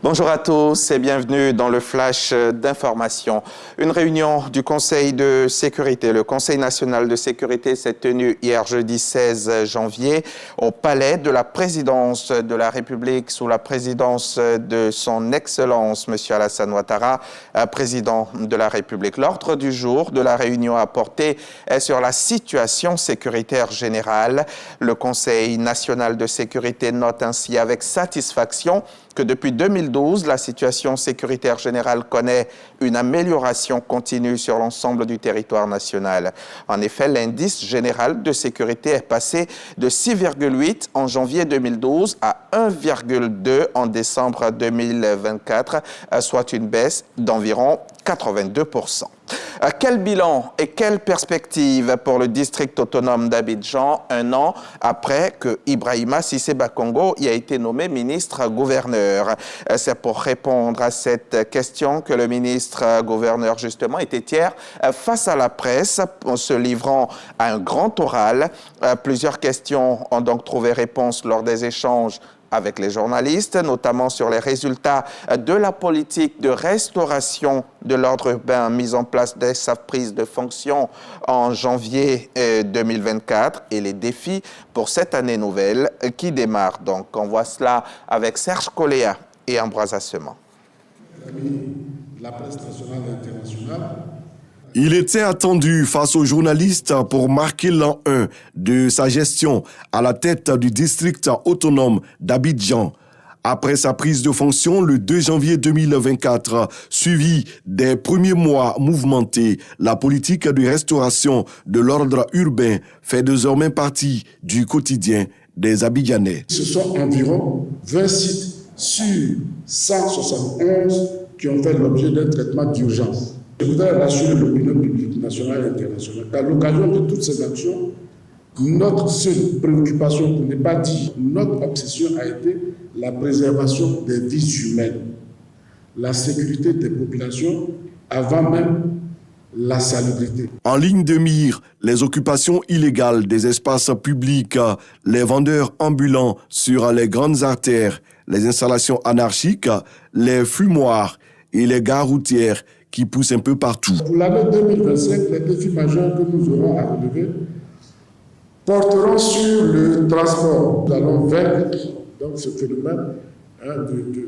Bonjour à tous et bienvenue dans le flash d'information. Une réunion du Conseil de sécurité, le Conseil national de sécurité s'est tenue hier jeudi 16 janvier au palais de la présidence de la République sous la présidence de son Excellence M. Alassane Ouattara, président de la République. L'ordre du jour de la réunion a porté sur la situation sécuritaire générale. Le Conseil national de sécurité note ainsi avec satisfaction que depuis 2012, la situation sécuritaire générale connaît une amélioration continue sur l'ensemble du territoire national. En effet, l'indice général de sécurité est passé de 6,8 en janvier 2012 à 1,2 en décembre 2024, soit une baisse d'environ 82%. Quel bilan et quelle perspective pour le district autonome d'Abidjan un an après que Ibrahima Cissé Bakongo y a été nommé ministre-gouverneur? C'est pour répondre à cette question que le ministre-gouverneur, justement, était hier face à la presse en se livrant à un grand oral. Plusieurs questions ont donc trouvé réponse lors des échanges avec les journalistes, notamment sur les résultats de la politique de restauration de l'ordre urbain mise en place dès sa prise de fonction en janvier 2024 et les défis pour cette année nouvelle qui démarre. Donc, on voit cela avec Serge Coléa et Ambroise Asseman. La presse nationale et internationale. Il était attendu face aux journalistes pour marquer l'an 1 de sa gestion à la tête du district autonome d'Abidjan. Après sa prise de fonction le 2 janvier 2024, suivi des premiers mois mouvementés, la politique de restauration de l'ordre urbain fait désormais partie du quotidien des Abidjanais. Ce sont environ 20 sites sur 171 qui ont fait l'objet d'un traitement d'urgence. Je voudrais rassurer l'opinion publique nationale et internationale qu'à l'occasion de toutes ces actions, notre seule préoccupation, pour ne pas dire notre obsession, a été la préservation des vies humaines, la sécurité des populations avant même la salubrité. En ligne de mire, les occupations illégales des espaces publics, les vendeurs ambulants sur les grandes artères, les installations anarchiques, les fumoirs et les gares routières qui poussent un peu partout. Pour l'année 2025, les défis majeurs que nous aurons à relever porteront sur le transport. Nous allons vaincre donc, ce phénomène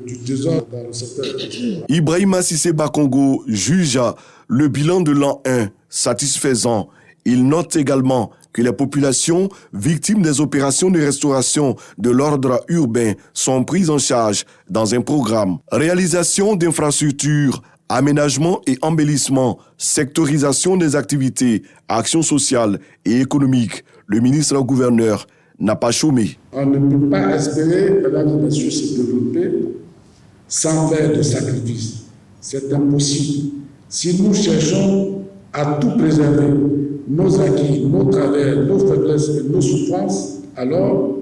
du désordre dans le secteur du transport. Ibrahima Cissé Bakongo juge le bilan de l'an 1 satisfaisant. Il note également que les populations victimes des opérations de restauration de l'ordre urbain sont prises en charge dans un programme. Réalisation d'infrastructures, aménagement et embellissement, sectorisation des activités, actions sociales et économiques. Le ministre-gouverneur n'a pas chômé. On ne peut pas espérer, mesdames et messieurs, se développer sans faire de sacrifices. C'est impossible. Si nous cherchons à tout préserver, nos acquis, nos travers, nos faiblesses et nos souffrances, alors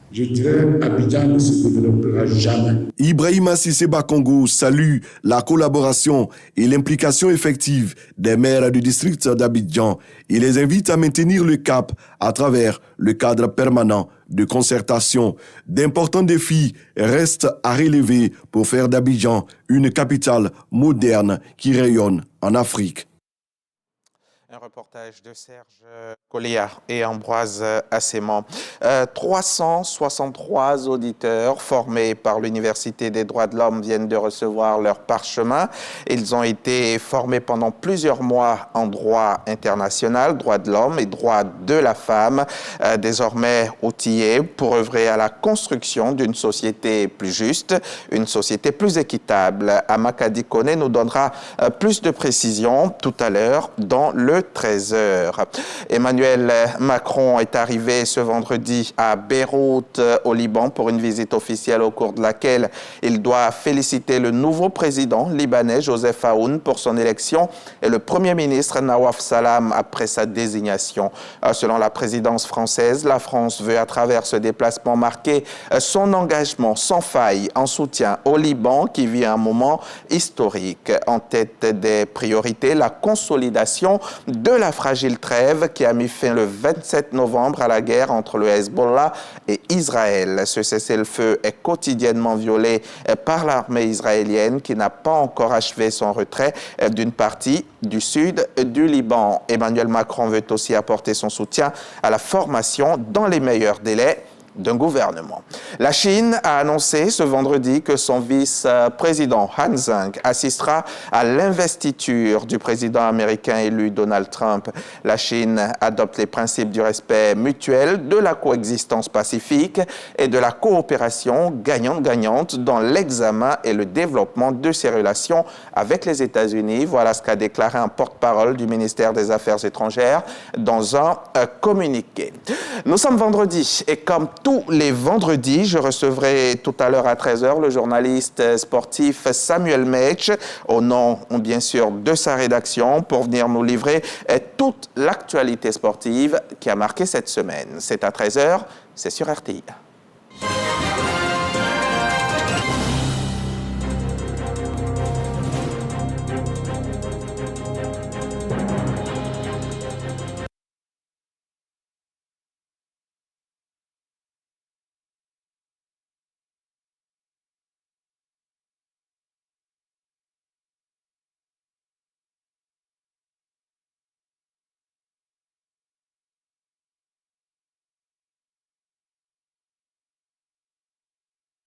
je dirais, Abidjan ne se développera jamais. Ibrahima Cissé Bakongo salue la collaboration et l'implication effective des maires du district d'Abidjan. Il les invite à maintenir le cap à travers le cadre permanent de concertation. D'importants défis restent à relever pour faire d'Abidjan une capitale moderne qui rayonne en Afrique. Un reportage de Serge Coléa et Ambroise Asseman. 363 auditeurs formés par l'Université des droits de l'homme viennent de recevoir leur parchemin. Ils ont été formés pendant plusieurs mois en droit international, droit de l'homme et droit de la femme, désormais outillés pour œuvrer à la construction d'une société plus juste, une société plus équitable. Amakadi Kone nous donnera plus de précisions tout à l'heure dans le 13h. Emmanuel Macron est arrivé ce vendredi à Beyrouth, au Liban, pour une visite officielle au cours de laquelle il doit féliciter le nouveau président libanais, Joseph Aoun, pour son élection et le Premier ministre Nawaf Salam après sa désignation. Selon la présidence française, la France veut à travers ce déplacement marquer son engagement sans faille en soutien au Liban qui vit un moment historique. En tête des priorités, la consolidation de de la fragile trêve qui a mis fin le 27 novembre à la guerre entre le Hezbollah et Israël. Ce cessez-le-feu est quotidiennement violé par l'armée israélienne qui n'a pas encore achevé son retrait d'une partie du sud du Liban. Emmanuel Macron veut aussi apporter son soutien à la formation dans les meilleurs délais d'un gouvernement. La Chine a annoncé ce vendredi que son vice-président Han Zheng assistera à l'investiture du président américain élu Donald Trump. La Chine adopte les principes du respect mutuel, de la coexistence pacifique et de la coopération gagnante-gagnante dans l'examen et le développement de ses relations avec les États-Unis. Voilà ce qu'a déclaré un porte-parole du ministère des Affaires étrangères dans un communiqué. Nous sommes vendredi et comme tous les vendredis, je recevrai tout à l'heure à 13h le journaliste sportif Samuel Meitch, au nom bien sûr de sa rédaction, pour venir nous livrer toute l'actualité sportive qui a marqué cette semaine. C'est à 13h, c'est sur RTI.